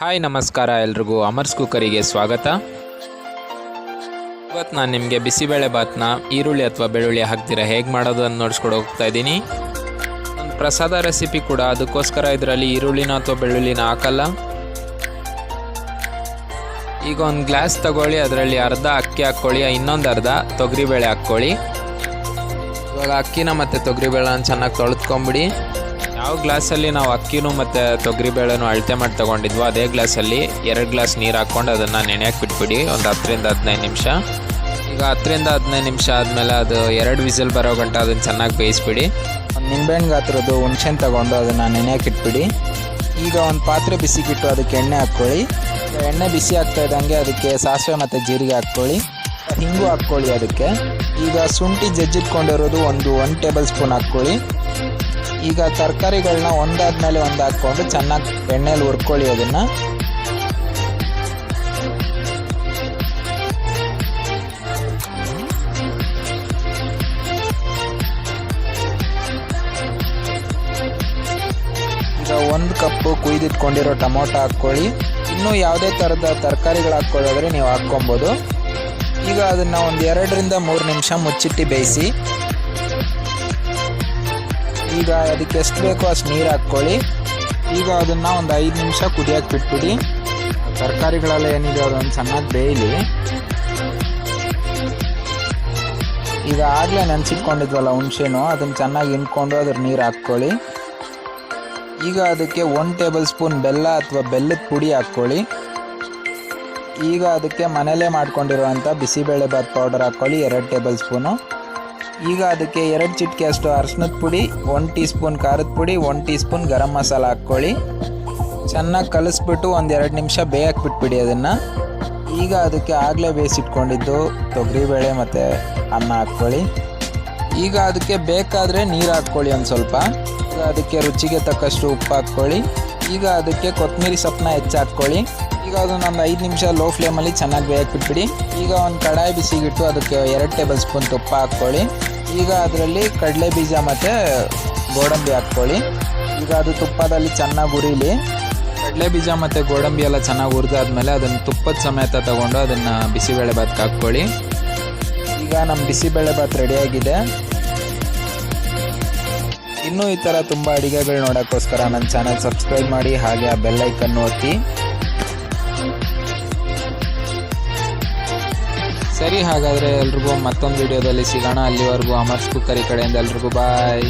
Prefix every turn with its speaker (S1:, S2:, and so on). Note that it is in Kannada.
S1: ಹಾಯ್ ನಮಸ್ಕಾರ ಎಲ್ರಿಗೂ ಅಮರ್ಸ್ ಕುಕ್ಕರಿಗೆ ಸ್ವಾಗತ. ಇವತ್ತು ನಾನು ನಿಮಗೆ ಬಿಸಿಬೇಳೆಬಾತ್ನ ಈರುಳ್ಳಿ ಅಥವಾ ಬೆಳ್ಳುಳ್ಳಿ ಹಾಕ್ದಿರ ಹೇಗೆ ಮಾಡೋದು ಅಂತ ನೋಡಿಸ್ಕೊಡು ಹೋಗ್ತಾ ಇದ್ದೀನಿ. ಒಂದು ಪ್ರಸಾದ ರೆಸಿಪಿ ಕೂಡ, ಅದಕ್ಕೋಸ್ಕರ ಇದರಲ್ಲಿ ಈರುಳ್ಳಿನ ಅಥವಾ ಬೆಳ್ಳುಳ್ಳಿನ ಹಾಕಲ್ಲ. ಈಗ ಒಂದು ಗ್ಲಾಸ್ ತಗೊಳ್ಳಿ, ಅದರಲ್ಲಿ ಅರ್ಧ ಅಕ್ಕಿ ಹಾಕ್ಕೊಳ್ಳಿ, ಇನ್ನೊಂದು ಅರ್ಧ ತೊಗರಿಬೇಳೆ ಹಾಕ್ಕೊಳ್ಳಿ. ಇವಾಗ ಅಕ್ಕಿನ ಮತ್ತು ತೊಗರಿಬೇಳೆನ ಚೆನ್ನಾಗಿ ತೊಳೆದ್ಕೊಂಬಿಡಿ. ಯಾವ ಗ್ಲಾಸಲ್ಲಿ ನಾವು ಅಕ್ಕಿನೂ ಮತ್ತು ತೊಗರಿಬೇಳೆನೂ ಅಳತೆ ಮಾಡಿ ತೊಗೊಂಡಿದ್ವೋ ಅದೇ ಗ್ಲಾಸಲ್ಲಿ 2 ಗ್ಲಾಸ್ ನೀರು ಹಾಕ್ಕೊಂಡು ಅದನ್ನು ನೆನೆಯಕ್ಕೆ ಬಿಟ್ಬಿಡಿ ಒಂದು 10-15 ನಿಮಿಷ. ಈಗ 10-15 ನಿಮಿಷ ಆದಮೇಲೆ ಅದು 2 ವಿಸಿಲ್ ಬರೋ ಗಂಟ ಅದನ್ನು ಚೆನ್ನಾಗಿ ಬೇಯಿಸ್ಬಿಡಿ.
S2: ಒಂದು ನಿಂಬೆಹಣ್ಣು ಗಾತ್ರದ್ದು ಹುಣಸೆಹಣ್ಣು ತಗೊಂಡು ಅದನ್ನು ನೆನೆಯಕ್ಕೆ ಇಟ್ಬಿಡಿ. ಈಗ ಒಂದು ಪಾತ್ರೆ ಬಿಸಿಗಿಟ್ಟು ಅದಕ್ಕೆ ಎಣ್ಣೆ ಹಾಕ್ಕೊಳ್ಳಿ. ಎಣ್ಣೆ ಬಿಸಿ ಆಗ್ತಾ ಇದ್ದಂಗೆ ಅದಕ್ಕೆ ಸಾಸಿವೆ ಮತ್ತು ಜೀರಿಗೆ ಹಾಕ್ಕೊಳ್ಳಿ, ಹಿಂಗು ಹಾಕ್ಕೊಳ್ಳಿ. ಅದಕ್ಕೆ ಈಗ ಶುಂಠಿ ಜಜ್ಜಿಟ್ಕೊಂಡಿರೋದು ಒಂದು 1 ಟೇಬಲ್ ಸ್ಪೂನ್ ಹಾಕ್ಕೊಳ್ಳಿ. ಈಗ ತರಕಾರಿಗಳನ್ನ ಒಂದಾದ್ಮೇಲೆ ಒಂದು ಹಾಕ್ಕೊಂಡು ಚೆನ್ನಾಗಿ ಎಣ್ಣೆಯಲ್ಲಿ ಹುರ್ಕೊಳ್ಳಿ. ಅದನ್ನು ಈಗ 1 ಕಪ್ಪು ಕುಯ್ದಿಟ್ಕೊಂಡಿರೋ ಟೊಮೊಟೊ ಹಾಕ್ಕೊಳ್ಳಿ. ಇನ್ನೂ ಯಾವುದೇ ಥರದ ತರಕಾರಿಗಳು ಹಾಕ್ಕೊಳ್ಳೋದ್ರೆ ನೀವು ಹಾಕ್ಕೊಬೋದು. ಈಗ ಅದನ್ನು ಒಂದು 2-3 ನಿಮಿಷ ಮುಚ್ಚಿಟ್ಟು ಬೇಯಿಸಿ. ಈಗ ಅದಕ್ಕೆ ಎಷ್ಟು ಬೇಕೋ ಅಷ್ಟು ನೀರು ಹಾಕ್ಕೊಳ್ಳಿ. ಈಗ ಅದನ್ನು ಒಂದು 5 ನಿಮಿಷ ಕುದಿಯೋಕ್ಕೆ ಬಿಟ್ಬಿಡಿ. ತರಕಾರಿಗಳೆಲ್ಲ ಏನಿದೆ ಅದನ್ನು ಚೆನ್ನಾಗಿ ಬೇಯಲಿ. ಈಗ ಆಗಲೇ ನೆನೆಸಿಟ್ಕೊಂಡಿದ್ವಲ್ಲ ಹುಣಸೆನೋ, ಅದನ್ನು ಚೆನ್ನಾಗಿ ಹಿಂಡ್ಕೊಂಡು ಅದ್ರ ನೀರು ಹಾಕ್ಕೊಳ್ಳಿ. ಈಗ ಅದಕ್ಕೆ 1 ಟೇಬಲ್ ಸ್ಪೂನ್ ಬೆಲ್ಲ ಅಥವಾ ಬೆಲ್ಲದ ಪುಡಿ ಹಾಕ್ಕೊಳ್ಳಿ. ಈಗ ಅದಕ್ಕೆ ಮನೇಲೇ ಮಾಡ್ಕೊಂಡಿರುವಂಥ ಬಿಸಿಬೇಳೆಬಾತ್ ಪೌಡರ್ ಹಾಕ್ಕೊಳ್ಳಿ, 2 ಟೇಬಲ್ ಸ್ಪೂನು. ಈಗ ಅದಕ್ಕೆ 2 ಚಿಟಿಕೆ ಅಷ್ಟು ಅರಿಶಿನದ ಪುಡಿ, 1 ಟೀ ಸ್ಪೂನ್ ಖಾರದ ಪುಡಿ, 1 ಟೀ ಸ್ಪೂನ್ ಗರಂ ಮಸಾಲ ಹಾಕ್ಕೊಳ್ಳಿ. ಚೆನ್ನಾಗಿ ಕಲಿಸ್ಬಿಟ್ಟು ಒಂದು 2 ನಿಮಿಷ ಬೇಯಕ್ಕೆ ಬಿಟ್ಬಿಡಿ ಅದನ್ನು. ಈಗ ಅದಕ್ಕೆ ಆಗಲೇ ಬೇಯಿಸಿಟ್ಕೊಂಡಿದ್ದು ತೊಗರಿಬೇಳೆ ಮತ್ತು ಅನ್ನ ಹಾಕ್ಕೊಳ್ಳಿ. ಈಗ ಅದಕ್ಕೆ ಬೇಕಾದರೆ ನೀರು ಹಾಕ್ಕೊಳ್ಳಿ ಒಂದು ಸ್ವಲ್ಪ. ಈಗ ಅದಕ್ಕೆ ರುಚಿಗೆ ತಕ್ಕಷ್ಟು ಉಪ್ಪು ಹಾಕ್ಕೊಳ್ಳಿ. ಈಗ ಅದಕ್ಕೆ ಕೊತ್ತಂಬರಿ ಸೊಪ್ಪನ್ನ ಹೆಚ್ಚು ಹಾಕ್ಕೊಳ್ಳಿ. ಈಗ ಅದನ್ನು ಒಂದು 5 ನಿಮಿಷ ಲೋ ಫ್ಲೇಮಲ್ಲಿ ಚೆನ್ನಾಗಿ ಬೇಯಕ್ಕೆ ಬಿಟ್ಬಿಡಿ. ಈಗ ಒಂದು ಕಡಾಯಿ ಬಿಸಿಗಿಟ್ಟು ಅದಕ್ಕೆ 2 ಟೇಬಲ್ ಸ್ಪೂನ್ ತುಪ್ಪ ಹಾಕ್ಕೊಳ್ಳಿ. ಈಗ ಅದರಲ್ಲಿ ಕಡಲೆ ಬೀಜ ಮತ್ತು ಗೋಡಂಬಿ ಹಾಕ್ಕೊಳ್ಳಿ. ಈಗ ಅದು ತುಪ್ಪದಲ್ಲಿ ಚೆನ್ನಾಗಿ ಹುರಿಲಿ. ಕಡಲೆ ಬೀಜ ಮತ್ತು ಗೋಡಂಬಿ ಎಲ್ಲ ಚೆನ್ನಾಗಿ ಹುರಿದಾದ್ಮೇಲೆ ಅದನ್ನು ತುಪ್ಪದ ಸಮೇತ ತಗೊಂಡು ಅದನ್ನು ಬಿಸಿಬೇಳೆಬಾತ್ಗೆ ಹಾಕ್ಕೊಳ್ಳಿ. ಈಗ ನಮ್ಮ ಬಿಸಿಬೇಳೆಬಾತ್ ರೆಡಿಯಾಗಿದೆ. ಇನ್ನೂ ಈ ಥರ ತುಂಬ ಅಡುಗೆಗಳು ನೋಡೋಕ್ಕೋಸ್ಕರ ನನ್ನ ಚಾನಲ್ ಸಬ್ಸ್ಕ್ರೈಬ್ ಮಾಡಿ, ಹಾಗೆ ಆ ಬೆಲ್ ಐಕನ್ ಒತ್ತಿ. ಸರಿ, ಹಾಗಾದರೆ ಎಲ್ರಿಗೂ ಮತ್ತೊಂದು ವಿಡಿಯೋದಲ್ಲಿ ಸಿಗೋಣ. ಅಲ್ಲಿವರೆಗೂ ಅಮರ್ಸ್ ಕುಕ್ಕರಿ ಕಡೆಯಿಂದ ಎಲ್ರಿಗೂ ಬಾಯ್.